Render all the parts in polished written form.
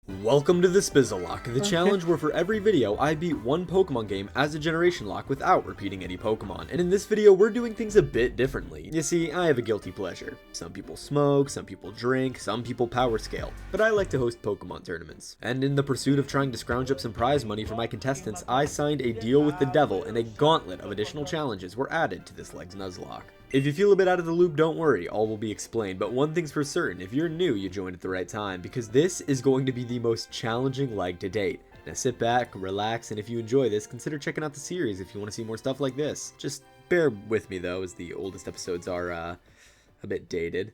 Welcome to the Spizzle Lock, the challenge where for every video I beat one Pokemon game as a generation lock without repeating any Pokemon. And in this video we're doing things a bit differently. You see, I have a guilty pleasure. Some people smoke, some people drink, some people power scale, but I like to host Pokemon tournaments. And in the pursuit of trying to scrounge up some prize money for my contestants, I signed a deal with the devil and a gauntlet of additional challenges were added to this leg's Nuzlocke. If you feel a bit out of the loop, don't worry, all will be explained, but one thing's for certain, if you're new, you joined at the right time, because this is going to be the most challenging leg to date. Now sit back, relax, and if you enjoy this, consider checking out the series if you want to see more stuff like this. Just bear with me though, as the oldest episodes are a bit dated.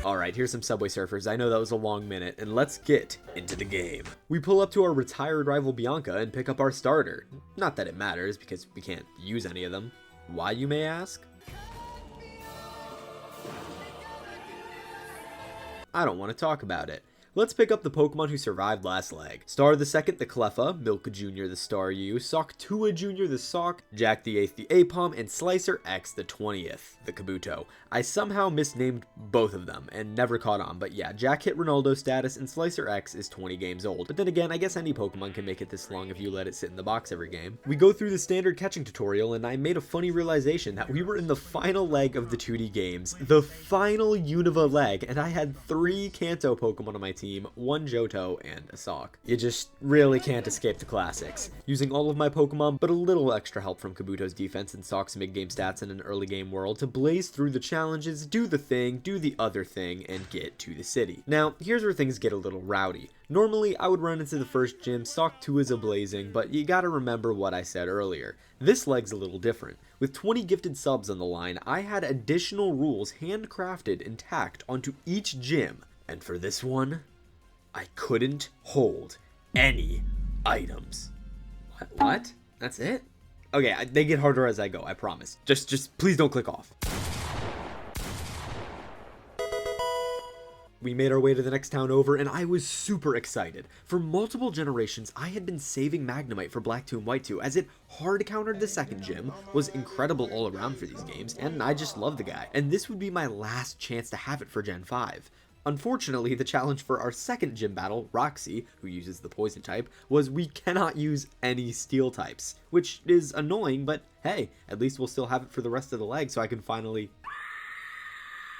Alright, here's some Subway Surfers. I know that was a long minute, and let's get into the game. We pull up to our retired rival Bianca and pick up our starter. Not that it matters, because we can't use any of them. Why, you may ask? I don't want to talk about it. Let's pick up the Pokemon who survived last leg. Star the second, the Cleffa, Milka Jr. the Staryu, Sawktua Jr. the Sawk, Jack the 8th the Apom, and Slicer X the 20th the Kabuto. I somehow misnamed both of them and never caught on, but yeah, Jack hit Ronaldo status and Slicer X is 20 games old. But then again, I guess any Pokemon can make it this long if you let it sit in the box every game. We go through the standard catching tutorial and I made a funny realization that we were in the final leg of the 2D games, the final Unova leg, and I had 3 Kanto Pokemon on my team, 1 Johto, and a Sawk. You just really can't escape the classics. Using all of my Pokemon, but a little extra help from Kabuto's defense and Sawk's mid-game stats in an early game world to blaze through the challenges, do the thing, do the other thing, and get to the city. Now, here's where things get a little rowdy. Normally, I would run into the first gym, Sawktua is a-blazing, but you gotta remember what I said earlier. This leg's a little different. With 20 gifted subs on the line, I had additional rules handcrafted and tacked onto each gym. And for this one, I couldn't hold any items. What? That's it? Okay, they get harder as I go, I promise. Just please don't click off. We made our way to the next town over, and I was super excited. For multiple generations, I had been saving Magnemite for Black 2 and White 2, as it hard countered the second gym, was incredible all around for these games, and I just love the guy. And this would be my last chance to have it for Gen 5. Unfortunately, the challenge for our second gym battle, Roxy, who uses the poison type, was we cannot use any steel types, which is annoying, but hey, at least we'll still have it for the rest of the leg so I can finally...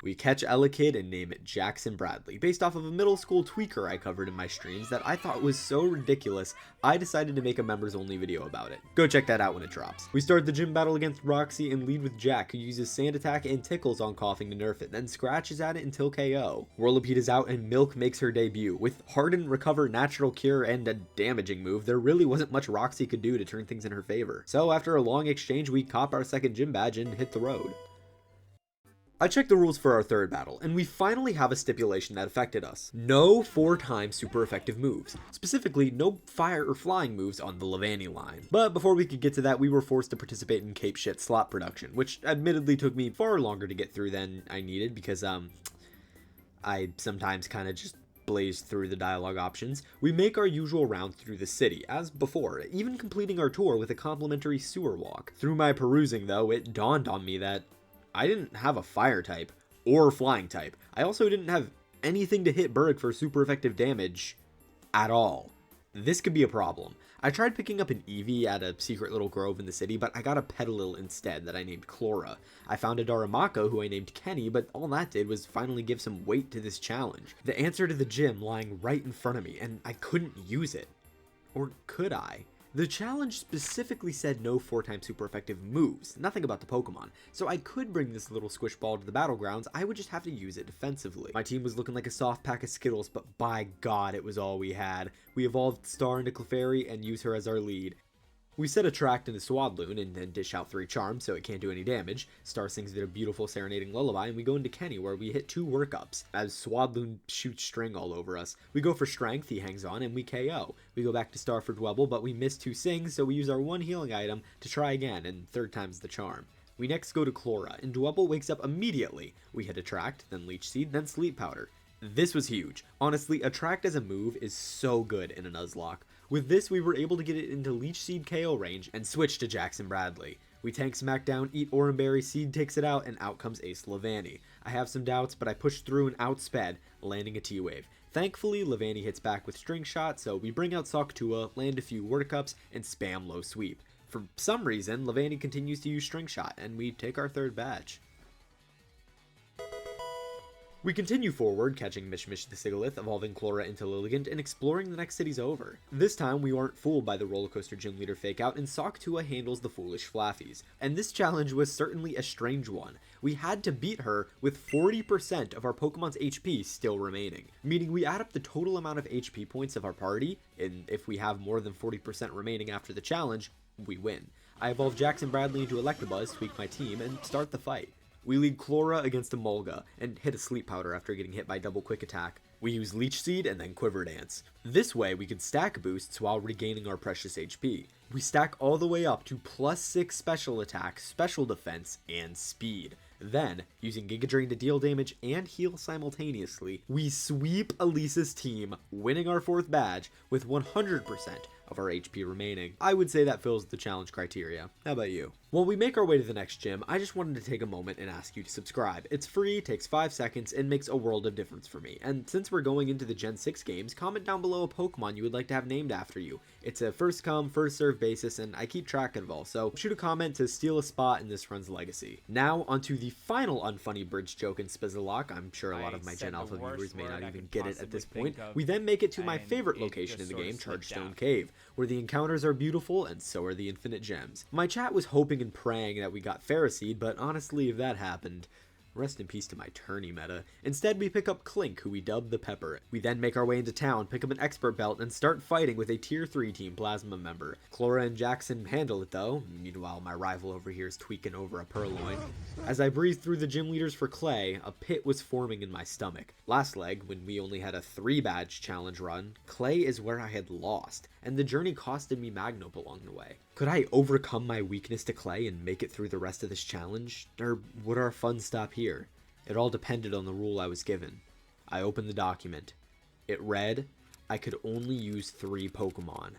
We catch Elekid and name it Jackson Bradley, based off of a middle school tweaker I covered in my streams that I thought was so ridiculous, I decided to make a members only video about it. Go check that out when it drops. We start the gym battle against Roxy and lead with Jack, who uses Sand Attack and Tickles on Coughing to nerf it, then scratches at it until KO. Whirlipede is out and Milk makes her debut. With Harden, Recover, Natural Cure, and a damaging move, there really wasn't much Roxy could do to turn things in her favor. So after a long exchange, we cop our second gym badge and hit the road. I checked the rules for our third battle, and we finally have a stipulation that affected us. No 4-time super effective moves. Specifically, no fire or flying moves on the Levani line. But before we could get to that, we were forced to participate in Cape Shit slot production, which admittedly took me far longer to get through than I needed because, I sometimes kind of just blaze through the dialogue options. We make our usual rounds through the city, as before, even completing our tour with a complimentary sewer walk. Through my perusing, though, it dawned on me that I didn't have a fire type or flying type. I also didn't have anything to hit Berg for super effective damage at all. This could be a problem. I tried picking up an Eevee at a secret little grove in the city, but I got a Petalil instead that I named Chlora. I found a Darumaka who I named Kenny, but all that did was finally give some weight to this challenge. The answer to the gym lying right in front of me, and I couldn't use it. Or could I? The challenge specifically said no 4-time super effective moves, nothing about the Pokemon, so I could bring this little squish ball to the battlegrounds, I would just have to use it defensively. My team was looking like a soft pack of Skittles, but by God it was all we had. We evolved Star into Clefairy and use her as our lead. We set Attract into Swadloon and then dish out 3 charms so it can't do any damage. Star sings their beautiful serenading lullaby and we go into Kenny where we hit 2 workups as Swadloon shoots string all over us. We go for strength, he hangs on, and we KO. We go back to Star for Dwebble, but we miss 2 sings, so we use our 1 healing item to try again, and 3rd time's the charm. We next go to Chlora, and Dwebble wakes up immediately. We hit Attract, then Leech Seed, then Sleep Powder. This was huge. Honestly, Attract as a move is so good in a Nuzlocke. With this, we were able to get it into Leech Seed KO range and switch to Jackson Bradley. We tank Smackdown, eat Oranberry, Seed takes it out, and out comes Ace Levani. I have some doubts, but I pushed through and outsped, landing a T-Wave. Thankfully, Levani hits back with String Shot, so we bring out Soctua, land a few Word Cups, and spam low sweep. For some reason, Levani continues to use String Shot, and we take our third badge. We continue forward, catching Mishmish the Sigalith, evolving Chlora into Lilligant, and exploring the next cities over. This time, we aren't fooled by the Rollercoaster Gym Leader fakeout, and Soctua handles the foolish Flaffies. And this challenge was certainly a strange one. We had to beat her with 40% of our Pokemon's HP still remaining, meaning we add up the total amount of HP points of our party, and if we have more than 40% remaining after the challenge, we win. I evolve Jackson Bradley into Electabuzz, tweak my team, and start the fight. We lead Chlora against a Mulga, and hit a Sleep Powder after getting hit by double quick attack. We use Leech Seed and then Quiver Dance. This way we can stack boosts while regaining our precious HP. We stack all the way up to +6 special attack, special defense, and speed. Then, using Giga Drain to deal damage and heal simultaneously, we sweep Elisa's team, winning our 4th badge with 100% of our HP remaining. I would say that fills the challenge criteria. How about you? While we make our way to the next gym, I just wanted to take a moment and ask you to subscribe. It's free, takes 5 seconds, and makes a world of difference for me. And since we're going into the Gen 6 games, comment down below a Pokemon you would like to have named after you. It's a first come, first served basis, and I keep track of it all, so shoot a comment to steal a spot in this run's legacy. Now, onto the final unfunny bridge joke in Spizzalock. I'm sure a lot of my Gen Alpha viewers may not even get it at this point. We then make it to my favorite location in the game, Chargestone Cave, where the encounters are beautiful and so are the infinite gems. My chat was hoping and praying that we got Ferroseed, but honestly, if that happened, rest in peace to my tourney meta. Instead, we pick up Clink, who we dub the Pepper. We then make our way into town, pick up an expert belt, and start fighting with a tier 3 Team Plasma member. Chlora and Jackson handle it though, meanwhile my rival over here is tweaking over a Purloin. As I breathed through the gym leaders for Clay, a pit was forming in my stomach. Last leg, when we only had a 3-badge challenge run, Clay is where I had lost, and the journey costed me Magnope along the way. Could I overcome my weakness to Clay and make it through the rest of this challenge, or would our fun stop here? It all depended on the rule I was given. I opened the document. It read, I could only use 3 Pokemon.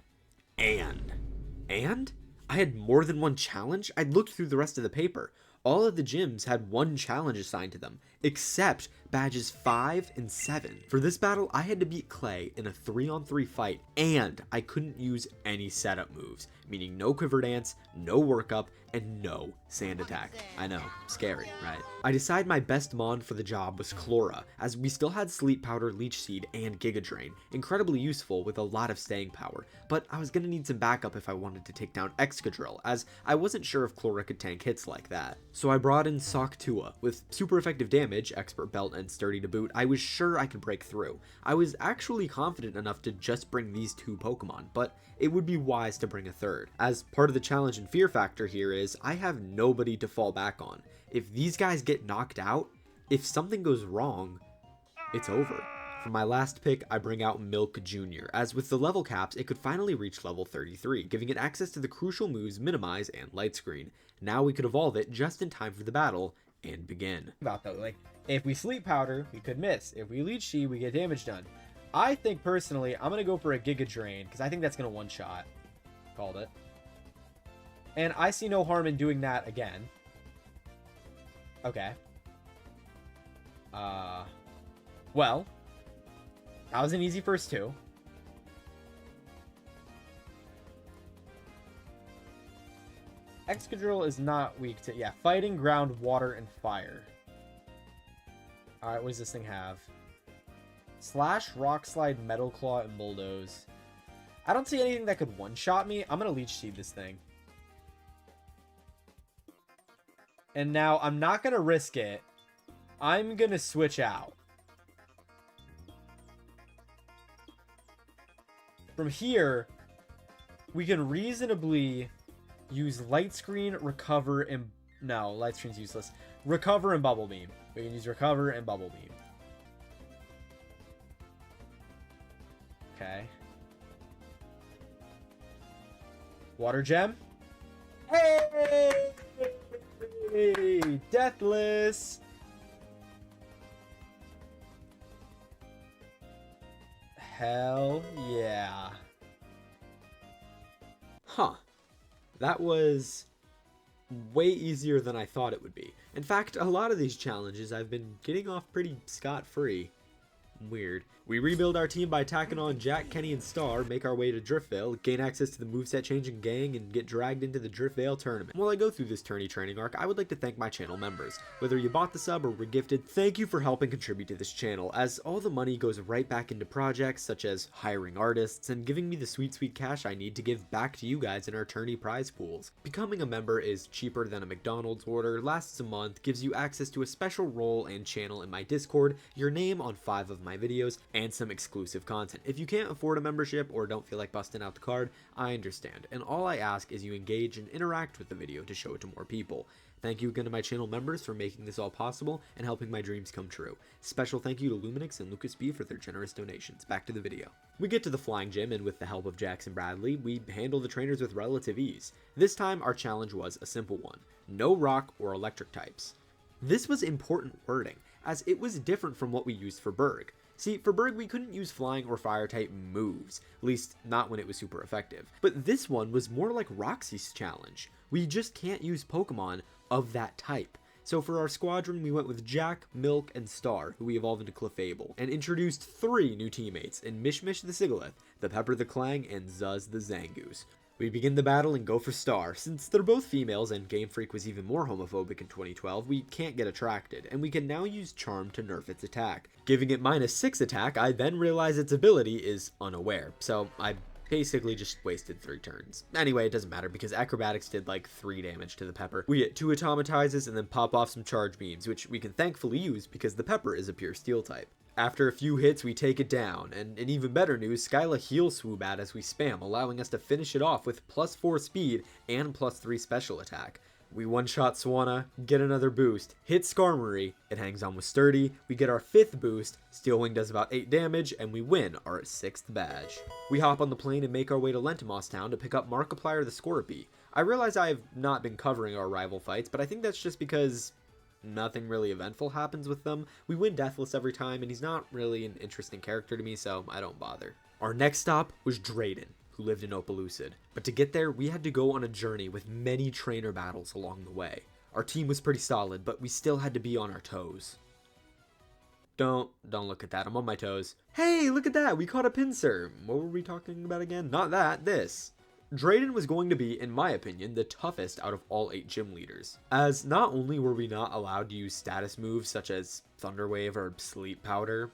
And? I had more than one challenge? I'd looked through the rest of the paper. All of the gyms had one challenge assigned to them, except badges 5 and 7. For this battle, I had to beat Clay in a 3-on-3 fight, and I couldn't use any setup moves, meaning no Quiver Dance, no Workup, and no Sand Attack. I know, scary, right? I decided my best Mon for the job was Chlora, as we still had Sleep Powder, Leech Seed, and Giga Drain, incredibly useful with a lot of staying power, but I was gonna need some backup if I wanted to take down Excadrill, as I wasn't sure if Chlora could tank hits like that. So I brought in Soctua. With super effective damage, expert belt, and sturdy to boot, I was sure I could break through. I was actually confident enough to just bring these 2 Pokemon, but it would be wise to bring a 3rd. As part of the challenge and fear factor here is, I have nobody to fall back on. If these guys get knocked out, if something goes wrong, it's over. For my last pick, I bring out Milk Jr., as with the level caps, it could finally reach level 33, giving it access to the crucial moves Minimize and Light Screen. Now we could evolve it just in time for the battle, and begin. About though, like, if we Sleep Powder, we could miss. If we Leech Seed, we get damage done. I think, personally, I'm going to go for a Giga Drain, because I think that's going to one-shot. Called it. And I see no harm in doing that again. Okay. Well, that was an easy first 2. Excadrill is not weak to... Yeah, fighting, ground, water, and fire. Alright, what does this thing have? Slash, Rock Slide, Metal Claw, and Bulldoze. I don't see anything that could one-shot me. I'm going to Leech Seed this thing. And now, I'm not going to risk it. I'm going to switch out. From here, we can reasonably use Light Screen, Recover, and... No, Light Screen's useless. Recover and Bubble Beam. We can use Recover and Bubble Beam. Okay. Water Gem. Hey! Deathless! Hell yeah. Huh. That was way easier than I thought it would be. In fact, a lot of these challenges I've been getting off pretty scot-free. Weird. We rebuild our team by tacking on Jack, Kenny, and Star, make our way to Driftveil, gain access to the moveset changing gang, and get dragged into the Driftveil tournament. While I go through this tourney training arc, I would like to thank my channel members. Whether you bought the sub or were gifted, thank you for helping contribute to this channel, as all the money goes right back into projects such as hiring artists and giving me the sweet cash I need to give back to you guys in our tourney prize pools. Becoming a member is cheaper than a McDonald's order, lasts a month, gives you access to a special role and channel in my Discord, your name on 5 of my videos, and some exclusive content. If you can't afford a membership or don't feel like busting out the card, I understand, and all I ask is you engage and interact with the video to show it to more people. Thank you again to my channel members for making this all possible and helping my dreams come true. Special thank you to Luminix and Lucas B for their generous donations. Back to the video. We get to the flying gym, and with the help of Jackson Bradley, we handle the trainers with relative ease. This time our challenge was a simple one: no rock or electric types. This was important wording, as it was different from what we used for Berg. See, for Berg we couldn't use flying or fire type moves, at least not when it was super effective. But this one was more like Roxy's challenge. We just can't use Pokemon of that type. So for our squadron, we went with Jack, Milk, and Star, who we evolved into Clefable, and introduced 3 new teammates in Mishmish the Sigalith, the Pepper the Clang, and Zuz the Zangoose. We begin the battle and go for Star. Since they're both females and Game Freak was even more homophobic in 2012, we can't get attracted, and we can now use Charm to nerf its attack. Giving it -6 attack, I then realize its ability is unaware, so I basically just wasted 3 turns. Anyway, it doesn't matter because Acrobatics did like 3 damage to the Pepper. We get 2 Automatizes and then pop off some Charge Beams, which we can thankfully use because the Pepper is a pure Steel type. After a few hits, we take it down, and in even better news, Skyla heal Swoobat as we spam, allowing us to finish it off with +4 speed and +3 special attack. We one-shot Swanna, get another boost, hit Skarmory, it hangs on with Sturdy, we get our 5th boost, Steel Wing does about 8 damage, and we win our 6th badge. We hop on the plane and make our way to Lentimos Town to pick up Markiplier the Scorpy. I realize I have not been covering our rival fights, but I think that's just because nothing really eventful happens with them. We win Deathless every time, and he's not really an interesting character to me, so I don't bother. Our next stop was Drayden, who lived in Opalucid. But to get there, we had to go on a journey with many trainer battles along the way. Our team was pretty solid, but we still had to be on our toes. Don't look at that, I'm on my toes. Hey, look at that, we caught a Pinsir. What were we talking about again? Not that, this. Drayden was going to be, in my opinion, the toughest out of all 8 gym leaders, as not only were we not allowed to use status moves such as Thunder Wave or Sleep Powder,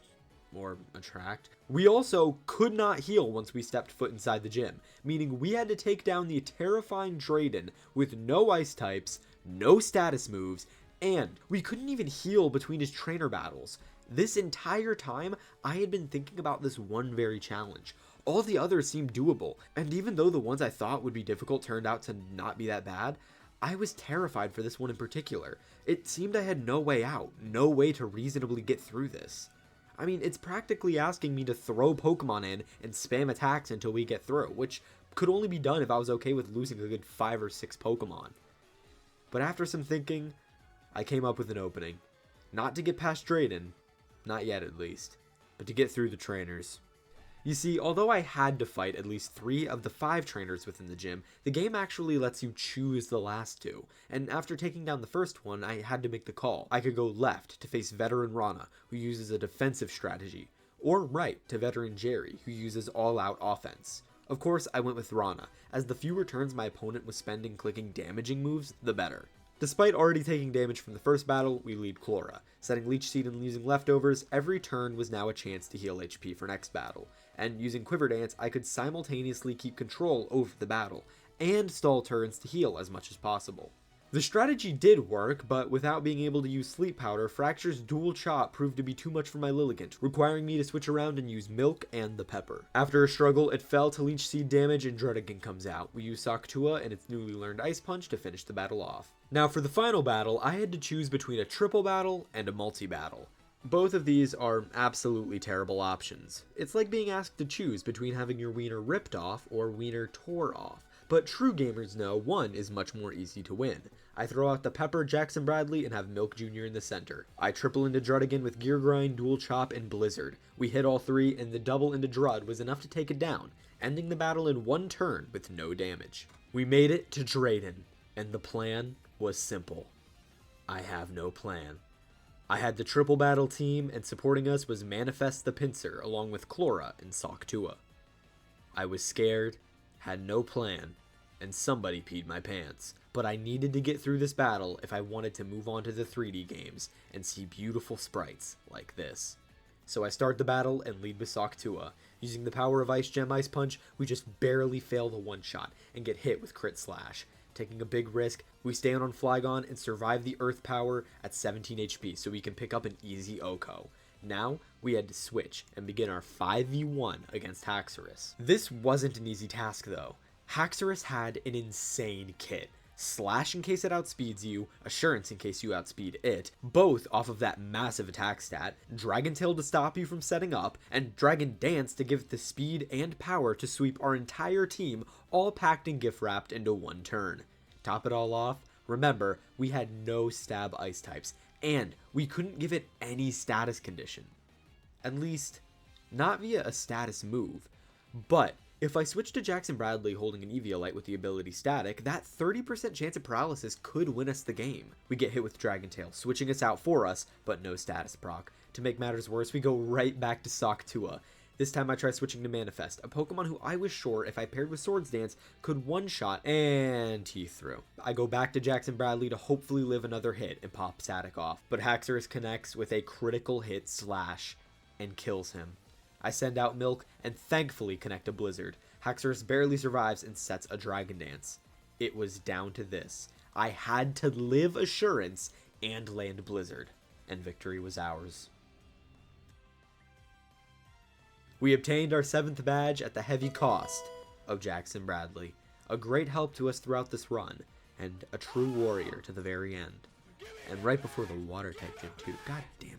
or Attract, we also could not heal once we stepped foot inside the gym, meaning we had to take down the terrifying Drayden with no ice types, no status moves, and we couldn't even heal between his trainer battles. This entire time, I had been thinking about this one very challenge. All the others seemed doable, and even though the ones I thought would be difficult turned out to not be that bad, I was terrified for this one in particular. It seemed I had no way out, no way to reasonably get through this. I mean, it's practically asking me to throw Pokemon in and spam attacks until we get through, which could only be done if I was okay with losing a good 5 or 6 Pokemon. But after some thinking, I came up with an opening. Not to get past Drayden, not yet at least, but to get through the trainers. You see, although I had to fight at least 3 of the 5 trainers within the gym, the game actually lets you choose the last 2, and after taking down the first one, I had to make the call. I could go left to face Veteran Rana, who uses a defensive strategy, or right to Veteran Jerry, who uses all-out offense. Of course, I went with Rana, as the fewer turns my opponent was spending clicking damaging moves, the better. Despite already taking damage from the first battle, we lead Chlora. Setting Leech Seed and using leftovers, every turn was now a chance to heal HP for next battle, and using Quiver Dance, I could simultaneously keep control over the battle, and stall turns to heal as much as possible. The strategy did work, but without being able to use Sleep Powder, Fracture's dual chop proved to be too much for my Lilligant, requiring me to switch around and use Milk and the Pepper. After a struggle, it fell to Leech Seed damage and Druddigan comes out. We use Soctua and its newly learned Ice Punch to finish the battle off. Now for the final battle, I had to choose between a triple battle and a multi-battle. Both of these are absolutely terrible options. It's like being asked to choose between having your wiener ripped off or wiener tore off. But true gamers know one is much more easy to win. I throw out the Pepper, Jackson Bradley, and have Milk Jr. in the center. I triple into Druddigan with Gear Grind, Dual Chop, and Blizzard. We hit all 3, and the double into Drud was enough to take it down, ending the battle in 1 turn with no damage. We made it to Drayden, and the plan was simple. I have no plan. I had the triple battle team, and supporting us was Manifest the Pincer along with Chlora and Socktua. I was scared, had no plan, and somebody peed my pants. But I needed to get through this battle if I wanted to move on to the 3D games and see beautiful sprites like this. So I start the battle and lead with Socktua. Using the power of Ice Gem Ice Punch, we just barely fail the one-shot and get hit with Crit Slash. Taking a big risk, we stay on Flygon and survive the Earth Power at 17 HP so we can pick up an easy Oko. Now, we had to switch and begin our 5v1 against Haxorus. This wasn't an easy task though. Haxorus had an insane kit. Slash in case it outspeeds you, Assurance in case you outspeed it, both off of that massive attack stat, Dragon Tail to stop you from setting up, and Dragon Dance to give it the speed and power to sweep our entire team, all packed and gift wrapped into one turn. Top it all off, remember, we had no stab ice types, and we couldn't give it any status condition. At least, not via a status move. But if I switch to Jackson Bradley holding an Eviolite with the ability Static, that 30% chance of paralysis could win us the game. We get hit with Dragon Tail, switching us out for us, but no status proc. To make matters worse, we go right back to Socktua. This time I try switching to Manifest, a Pokemon who I was sure if I paired with Swords Dance could one-shot, and he threw. I go back to Jackson Bradley to hopefully live another hit and pop Static off, but Haxorus connects with a critical hit Slash and kills him. I send out Milk and thankfully connect a Blizzard. Haxorus barely survives and sets a Dragon Dance. It was down to this. I had to live Assurance and land Blizzard, and victory was ours. We obtained our 7th badge at the heavy cost of Jackson Bradley, a great help to us throughout this run, and a true warrior to the very end. And right before the water type gym too, god damn it.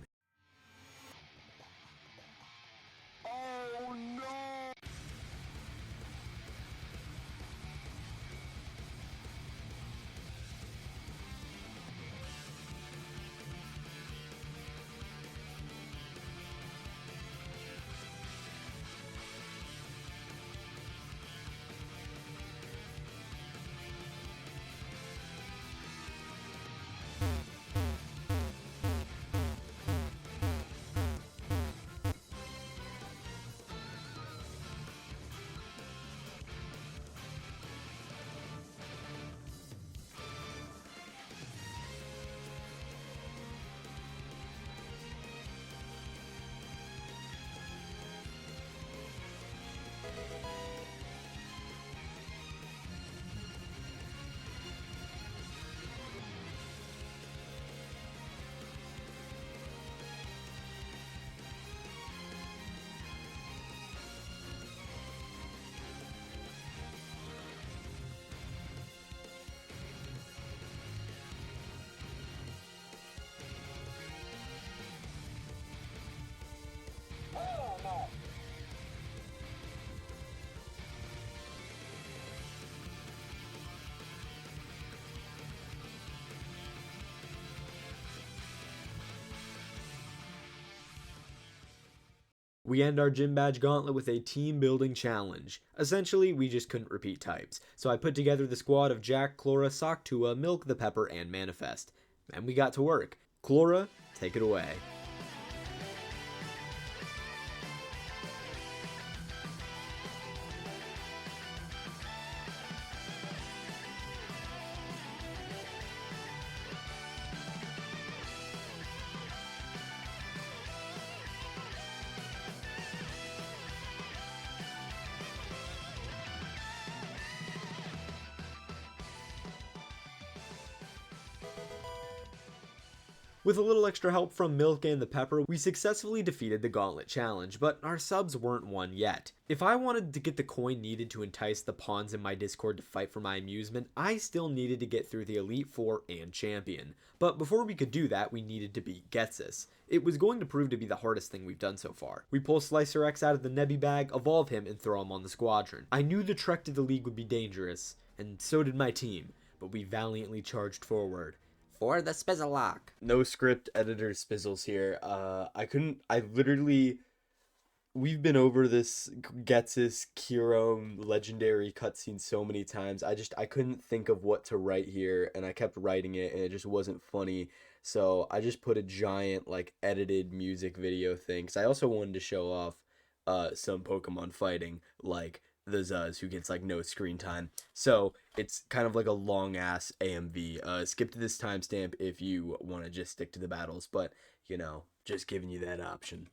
We end our gym badge gauntlet with a team building challenge. Essentially, we just couldn't repeat types, so I put together the squad of Jack, Chlora, Socktua, Milk the Pepper, and Manifest. And we got to work. Chlora, take it away. With a little extra help from Milk and the Pepper, we successfully defeated the Gauntlet Challenge, but our subs weren't won yet. If I wanted to get the coin needed to entice the pawns in my Discord to fight for my amusement, I still needed to get through the Elite Four and Champion. But before we could do that, we needed to beat Ghetsis. It was going to prove to be the hardest thing we've done so far. We pull Slicer X out of the Nebby bag, evolve him, and throw him on the squadron. I knew the trek to the league would be dangerous, and so did my team, but we valiantly charged forward. For the Spizzlelock. No script editor spizzles here. We've been over this Ghetsis Kiro legendary cutscene so many times. I couldn't think of what to write here, and I kept writing it, and it just wasn't funny. So I just put a giant like edited music video thing. Cause I also wanted to show off some Pokemon fighting, like the Zuz, who gets like no screen time. So it's kind of like a long ass AMV. Skip to this timestamp if you want to just stick to the battles, but you know, just giving you that option.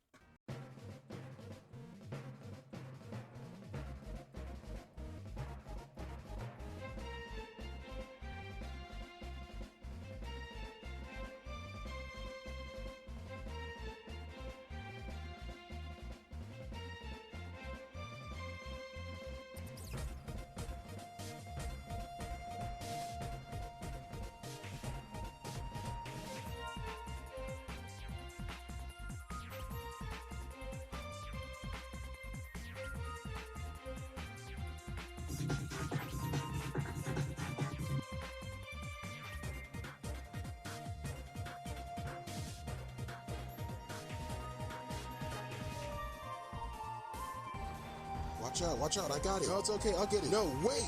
Watch out, I got it. No, it's okay, I'll get it. No, wait!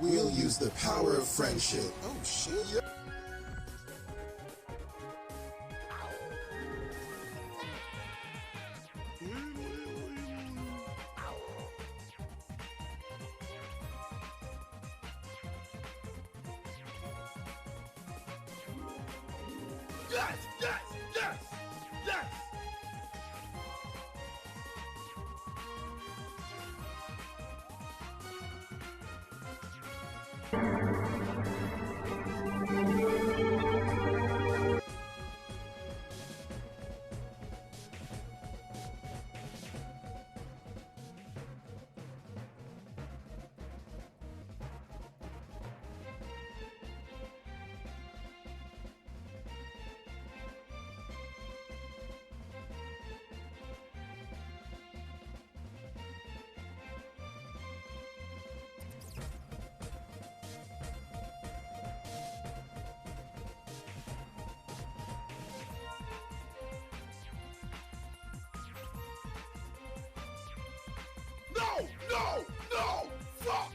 We'll use the power of friendship. Oh, shit. Yeah. Yes, yes, yes, yes! No! No! No! Fuck!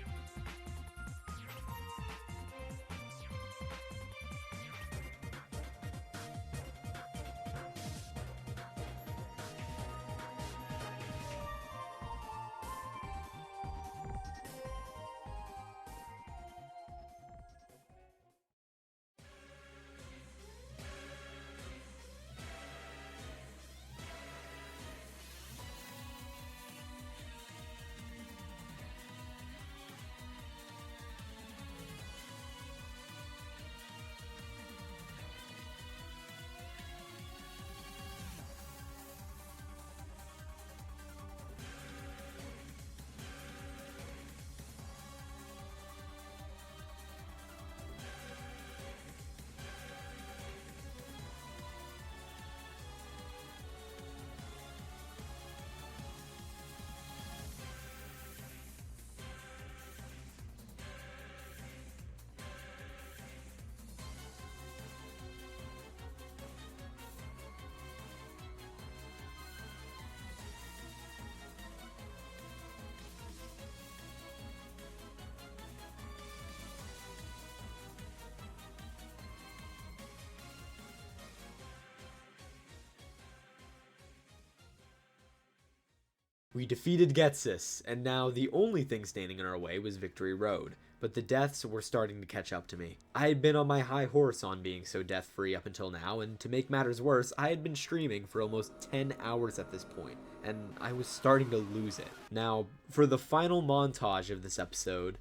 We defeated Ghetsis, and now the only thing standing in our way was Victory Road, but the deaths were starting to catch up to me. I had been on my high horse on being so death-free up until now, and to make matters worse, I had been streaming for almost 10 hours at this point, and I was starting to lose it. Now, for the final montage of this episode,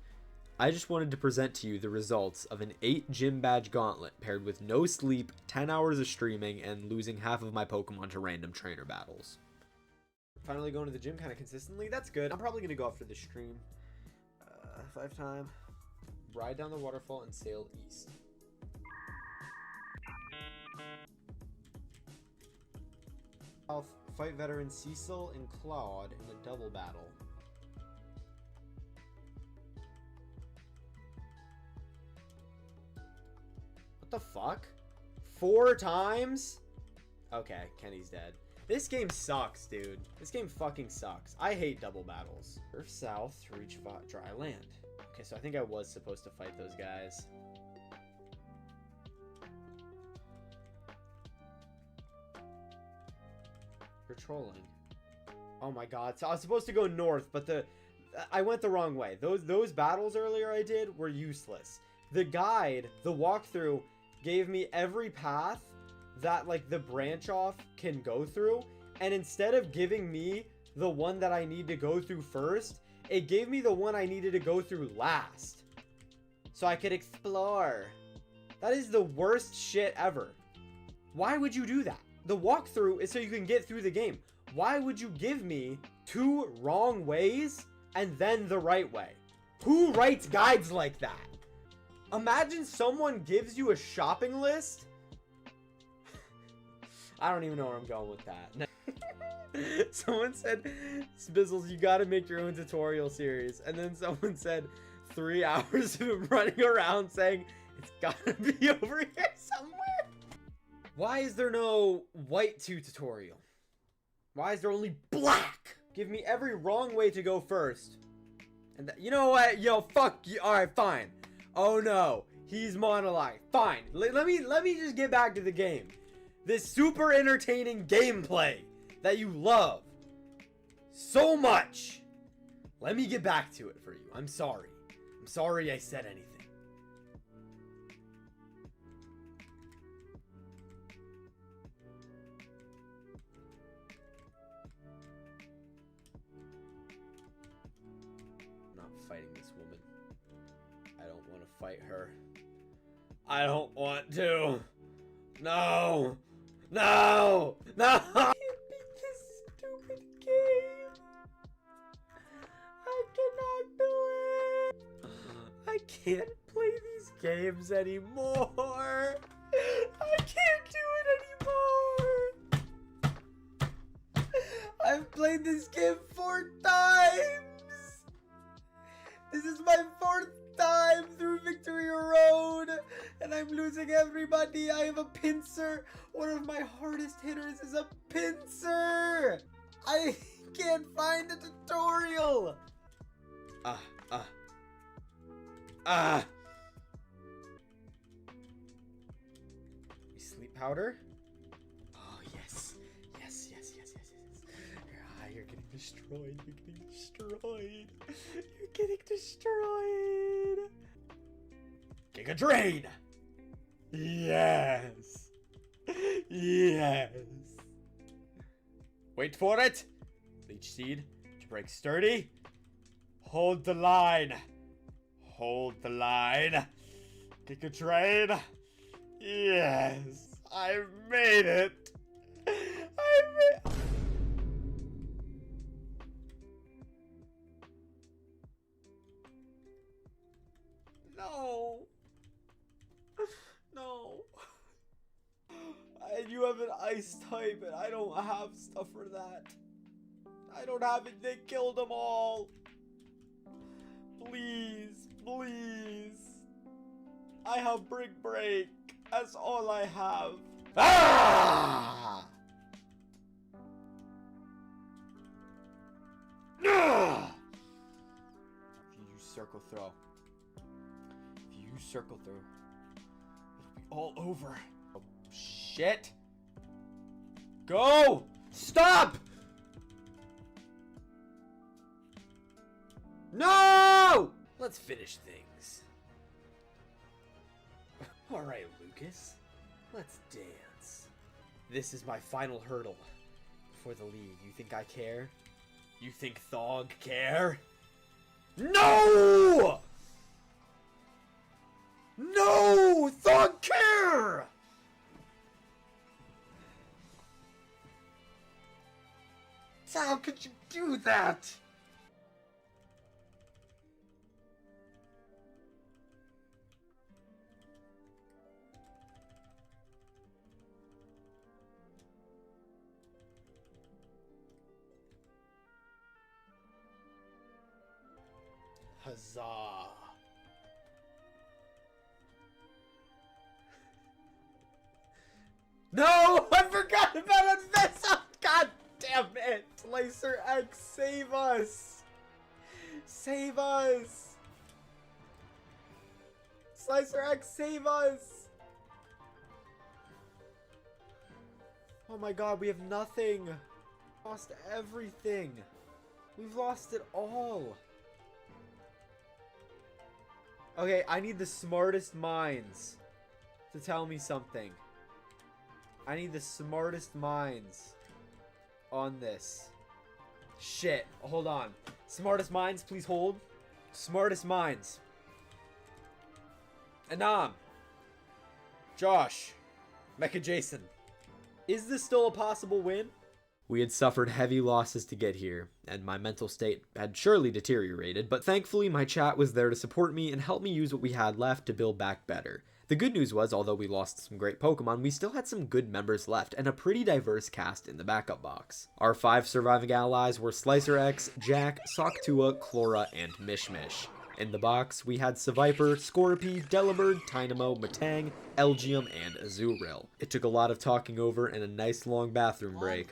I just wanted to present to you the results of an 8 gym badge gauntlet paired with no sleep, 10 hours of streaming, and losing half of my Pokemon to random trainer battles. Finally going to the gym kind of consistently. That's good. I'm probably going to go after the stream. 5 time. Ride down the waterfall and sail east. I'll fight veteran Cecil and Claude in a double battle. What the fuck? 4 times? Okay, Kenny's dead. This game sucks, dude. This game fucking sucks. I hate double battles. Surf south to reach dry land. Okay, so I think I was supposed to fight those guys. You're trolling. Oh my god. So I was supposed to go north, but I went the wrong way. Those battles earlier I did were useless. The guide, the walkthrough, gave me every path that, like, the branch off can go through. And instead of giving me the one that I need to go through first, it gave me the one I needed to go through last. So I could explore. That is the worst shit ever. Why would you do that? The walkthrough is so you can get through the game. Why would you give me 2 wrong ways and then the right way? Who writes guides like that? Imagine someone gives you a shopping list. I don't even know where I'm going with that. Someone said, Spizzles, you gotta make your own tutorial series. And then someone said 3 hours of him running around saying, it's gotta be over here somewhere. Why is there no white 2 tutorial? Why is there only black? Give me every wrong way to go first. And you know what? Yo, fuck you. Alright, fine. Oh no, he's monologue. Fine. Let me just get back to the game. This super entertaining gameplay that you love so much. Let me get back to it for you. I'm sorry. I'm sorry I said anything. I'm not fighting this woman. I don't want to fight her. I don't want to. No! No! No! I can't beat this stupid game. I cannot do it. I can't play these games anymore. I can't do it anymore. I've played this game 4 times. This is my 4th time through Victory Road, and I'm losing everybody. I have a pincer. One of my hardest hitters is a pincer. I can't find a tutorial. Sleep powder? Oh, yes. Yes. You're getting destroyed. You're getting destroyed. You're getting destroyed. Giga Drain! Yes! Yes! Wait for it! Leech Seed to break sturdy. Hold the line. Hold the line. Giga Drain. Yes! I made it! No! No! And you have an ice type, and I don't have stuff for that. I don't have it. They killed them all. Please, please. I have Brick Break. That's all I have. Ah! Ah! If you use circle throw. If you use circle throw, it'll be all over. Oh, shit. Go! Stop! No! Let's finish things. Alright, Lucas. Let's dance. This is my final hurdle for the league. You think I care? You think Thog care? No! No! Thog care! How could you do that? Huzzah! No! I forgot about this! Oh, God damn it! Slicer X, save us! Save us! Slicer X, save us! Oh my God, we have nothing! Lost everything. We've lost it all. Okay, I need the smartest minds to tell me something. I need the smartest minds on this. Shit, hold on. Smartest minds, please hold. Smartest minds. Anam. Josh. Mecha Jason. Is this still a possible win? We had suffered heavy losses to get here, and my mental state had surely deteriorated, but thankfully my chat was there to support me and help me use what we had left to build back better. The good news was, although we lost some great Pokemon, we still had some good members left, and a pretty diverse cast in the backup box. Our 5 surviving allies were Slicer X, Jack, Socktua, Chlora, and Mishmish. In the box, we had Seviper, Scorpy, Delibird, Tynamo, Matang, Elgium, and Azurill. It took a lot of talking over and a nice long bathroom break,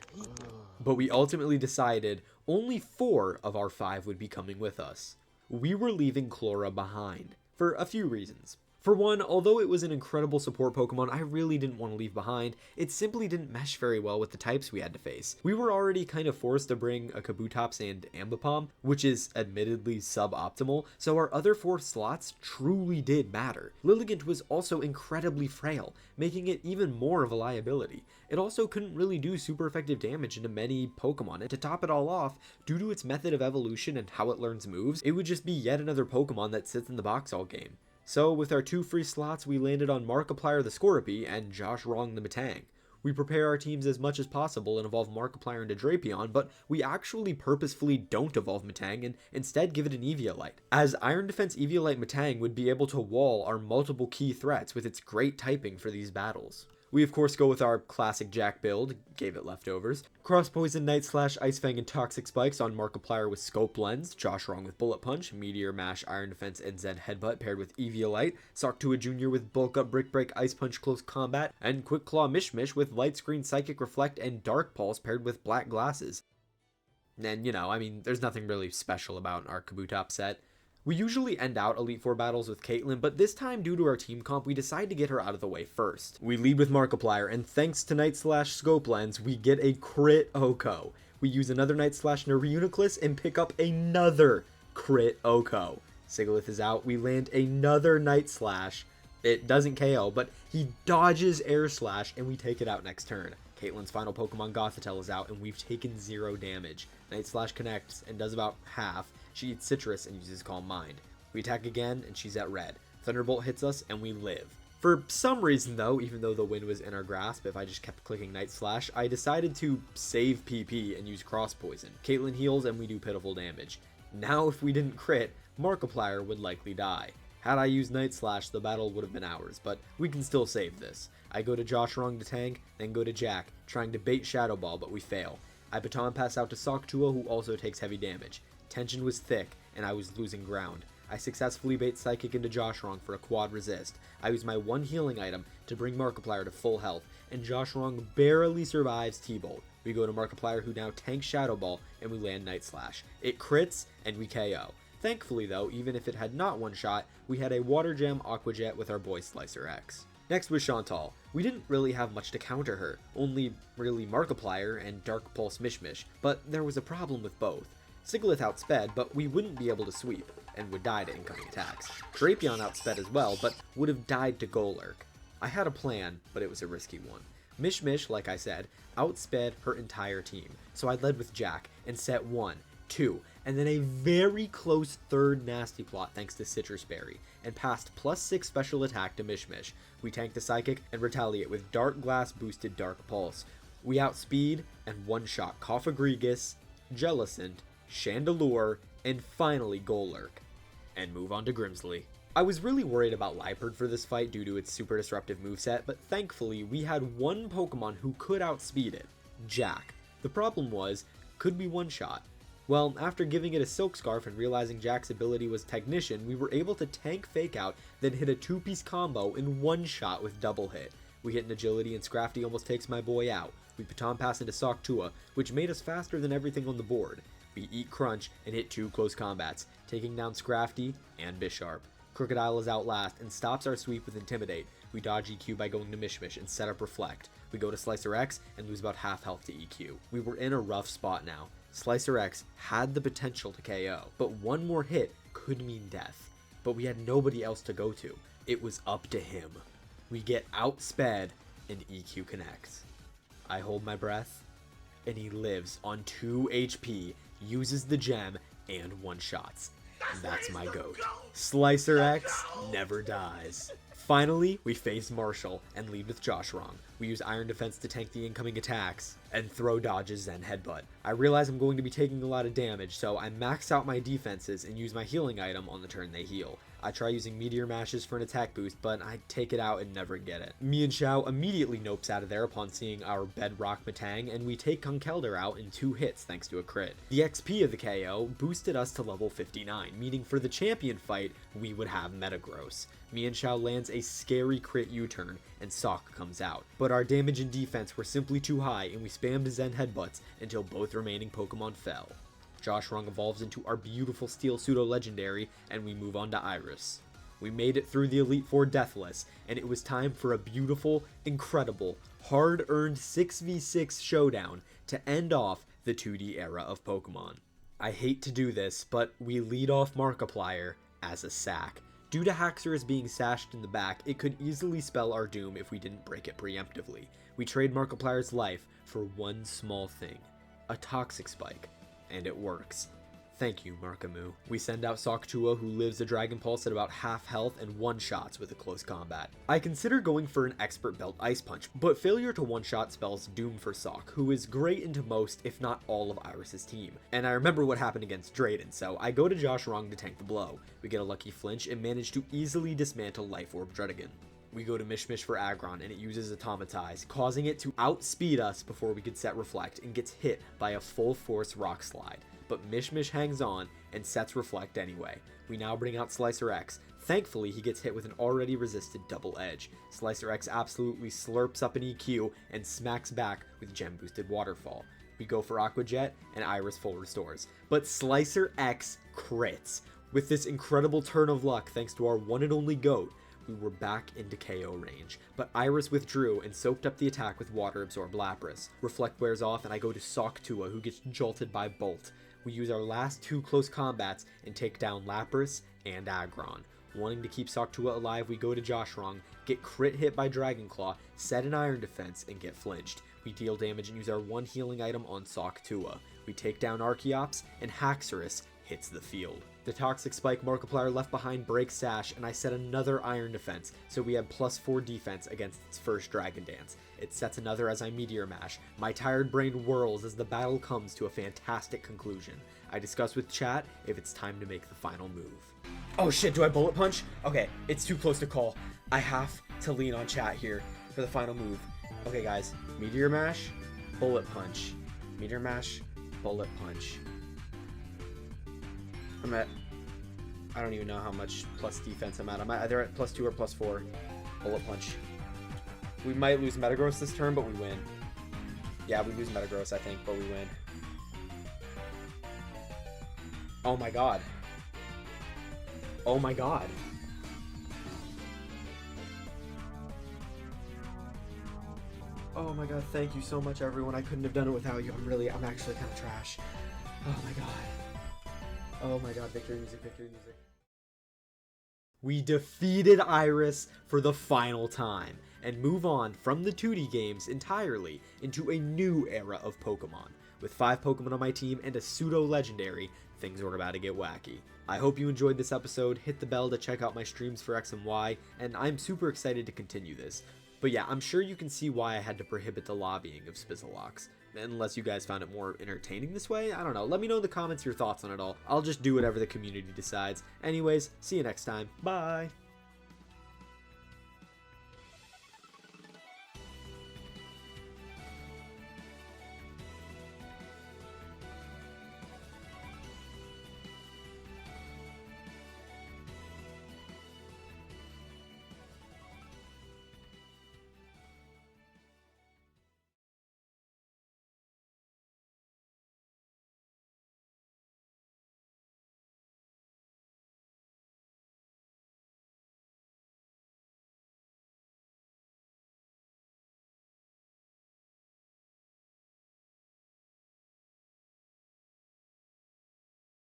but we ultimately decided only 4 of our 5 would be coming with us. We were leaving Chlora behind, for a few reasons. For one, although it was an incredible support Pokemon I really didn't want to leave behind, it simply didn't mesh very well with the types we had to face. We were already kind of forced to bring a Kabutops and Ambipom, which is admittedly suboptimal, so our other 4 slots truly did matter. Lilligant was also incredibly frail, making it even more of a liability. It also couldn't really do super effective damage into many Pokemon, and to top it all off, due to its method of evolution and how it learns moves, it would just be yet another Pokemon that sits in the box all game. So, with our 2 free slots, we landed on Markiplier the Scorpy and Josh Wrong the Matang. We prepare our teams as much as possible and evolve Markiplier into Drapion, but we actually purposefully don't evolve Matang and instead give it an Eviolite, as Iron Defense Eviolite Matang would be able to wall our multiple key threats with its great typing for these battles. We of course go with our classic Jack build, gave it leftovers. Cross Poison Night Slash, Ice Fang, and Toxic Spikes on Markiplier with Scope Lens, Josh Wrong with Bullet Punch, Meteor Mash, Iron Defense, and Zen Headbutt paired with Eviolite, Socktua Jr. with Bulk Up, Brick Break, Ice Punch, Close Combat, and Quick Claw Mishmish with Light Screen, Psychic Reflect, and Dark Pulse paired with Black Glasses. And there's nothing really special about our Kabutops set. We usually end out Elite Four battles with Caitlyn, but this time, due to our team comp, we decide to get her out of the way first. We lead with Markiplier, and thanks to Night Slash Scope Lens, we get a crit Oko. We use another Night Slash Neuronucleus and pick up another crit Oko. Sigilyph is out, we land another Night Slash. It doesn't KO, but he dodges Air Slash, and we take it out next turn. Caitlyn's final Pokemon Gothitelle is out, and we've taken 0 damage. Night Slash connects and does about half. She eats Citrus and uses Calm Mind. We attack again, and she's at red. Thunderbolt hits us, and we live. For some reason, though, even though the win was in our grasp, if I just kept clicking Night Slash, I decided to save PP and use Cross Poison. Caitlyn heals, and we do pitiful damage. Now, if we didn't crit, Markiplier would likely die. Had I used Night Slash, the battle would have been ours, but we can still save this. I go to Josh Wrong to tank, then go to Jack, trying to bait Shadow Ball, but we fail. I baton pass out to Socktua, who also takes heavy damage. Tension was thick, and I was losing ground. I successfully bait Psychic into Josh Wrong for a quad resist. I use my 1 healing item to bring Markiplier to full health, and Josh Wrong barely survives T-Bolt. We go to Markiplier, who now tanks Shadow Ball, and we land Night Slash. It crits, and we KO. Thankfully though, even if it had not one-shot, we had a Water Gem Aqua Jet with our boy Slicer X. Next was Chantal. We didn't really have much to counter her, only really Markiplier and Dark Pulse Mishmish, but there was a problem with both. Sigilyph outsped, but we wouldn't be able to sweep, and would die to incoming attacks. Drapion outsped as well, but would have died to Golurk. I had a plan, but it was a risky one. Mishmish, like I said, outsped her entire team, so I led with Jack, and set 1, 2, and then a very close 3rd Nasty Plot thanks to Citrus Berry, and passed +6 special attack to Mishmish. We tank the Psychic and retaliate with Dark Glass boosted Dark Pulse. We outspeed and one-shot Coffagrigus, Jellicent, Chandelure, and finally Golurk, and move on to Grimsley. I was really worried about Liepard for this fight due to its super disruptive moveset, but thankfully we had one Pokemon who could outspeed it, Jack. The problem was, could we one-shot? Well, after giving it a Silk Scarf and realizing Jack's ability was Technician, we were able to tank Fake Out, then hit a 2-piece combo in one shot with double hit. We hit an Agility and Scrafty almost takes my boy out. We Baton Pass into Socktua, which made us faster than everything on the board. We Eat Crunch and hit 2 close combats, taking down Scrafty and Bisharp. Crocodile is out last and stops our sweep with Intimidate. We dodge EQ by going to Mishmish and set up Reflect. We go to Slicer X and lose about half health to EQ. We were in a rough spot now. Slicer X had the potential to KO, but one more hit could mean death. But we had nobody else to go to. It was up to him. We get outsped and EQ connects. I hold my breath, and he lives on 2 HP, uses the gem, and one-shots. And that's my goat. Slicer X never dies. Finally, we face Marshall and lead with Josh wrong. We use Iron Defense to tank the incoming attacks and throw dodges Zen Headbutt. I realize I'm going to be taking a lot of damage, so I max out my defenses and use my healing item on the turn they heal. I try using Meteor Mashes for an attack boost, but I take it out and never get it. Me and Xiao immediately nopes out of there upon seeing our Bedrock Matang, and we take Conkeldurr out in 2 hits thanks to a crit. The XP of the KO boosted us to level 59, meaning for the champion fight, we would have Metagross. Me and Xiao lands a scary crit U-turn, and Sok comes out. But our damage and defense were simply too high, and we spammed Zen Headbutts until both remaining Pokemon fell. Josh Rung evolves into our beautiful Steel Pseudo-Legendary, and we move on to Iris. We made it through the Elite Four deathless, and it was time for a beautiful, incredible, hard-earned 6v6 showdown to end off the 2D era of Pokemon. I hate to do this, but we lead off Markiplier as a sack. Due to Haxorus being sashed in the back, it could easily spell our doom if we didn't break it preemptively. We trade Markiplier's life for one small thing, a Toxic Spike. And it works. Thank you, Markamu. We send out Sawktua, who lives a Dragon Pulse at about half health and one-shots with a close combat. I consider going for an Expert Belt Ice Punch, but failure to one-shot spells doom for Sawk, who is great into most, if not all, of Iris's team. And I remember what happened against Drayden, so I go to Josh Rung to tank the blow. We get a lucky flinch and manage to easily dismantle Life Orb Druddigon. We go to Mishmish for Aggron, and it uses Automatize, causing it to outspeed us before we could set Reflect, and gets hit by a full force Rock Slide. But Mishmish hangs on and sets Reflect anyway. We now bring out Slicer X. Thankfully, he gets hit with an already resisted Double Edge. Slicer X absolutely slurps up an EQ and smacks back with Gem Boosted Waterfall. We go for Aqua Jet, and Iris full restores. But Slicer X crits. With this incredible turn of luck thanks to our one and only GOAT, we were back into KO range, but Iris withdrew and soaked up the attack with Water Absorb Lapras. Reflect wears off, and I go to Sawktua, who gets jolted by Bolt. We use our last 2 close combats and take down Lapras and Aggron. Wanting to keep Sawktua alive, we go to Josh Rung, get crit hit by Dragon Claw, set an Iron Defense, and get flinched. We deal damage and use our 1 healing item on Sawktua. We take down Archeops, and Haxorus hits the field. The Toxic Spike Markiplier left behind breaks Sash, and I set another Iron Defense, so we have +4 defense against its first Dragon Dance. It sets another as I Meteor Mash. My tired brain whirls as the battle comes to a fantastic conclusion. I discuss with chat if it's time to make the final move. Oh shit, do I Bullet Punch? Okay, it's too close to call. I have to lean on chat here for the final move. Okay guys, Meteor Mash, Bullet Punch. Meteor Mash, Bullet Punch. I'm at, I don't even know how much plus defense I'm at. I'm either at +2 or +4. Bullet Punch. We might lose Metagross this turn, but we win. Yeah, we lose Metagross, I think, but we win. Oh my god. Oh my god. Oh my god, thank you so much, everyone. I couldn't have done it without you. I'm actually kind of trash. Oh my god. Oh my god, victory music, victory music. We defeated Iris for the final time, and move on from the 2D games entirely into a new era of Pokemon. With 5 Pokemon on my team and a pseudo-legendary, things were about to get wacky. I hope you enjoyed this episode, hit the bell to check out my streams for X and Y, and I'm super excited to continue this. But yeah, I'm sure you can see why I had to prohibit the lobbying of Spizzalox. Unless you guys found it more entertaining this way? I don't know. Let me know in the comments your thoughts on it all. I'll just do whatever the community decides. Anyways, see you next time. Bye!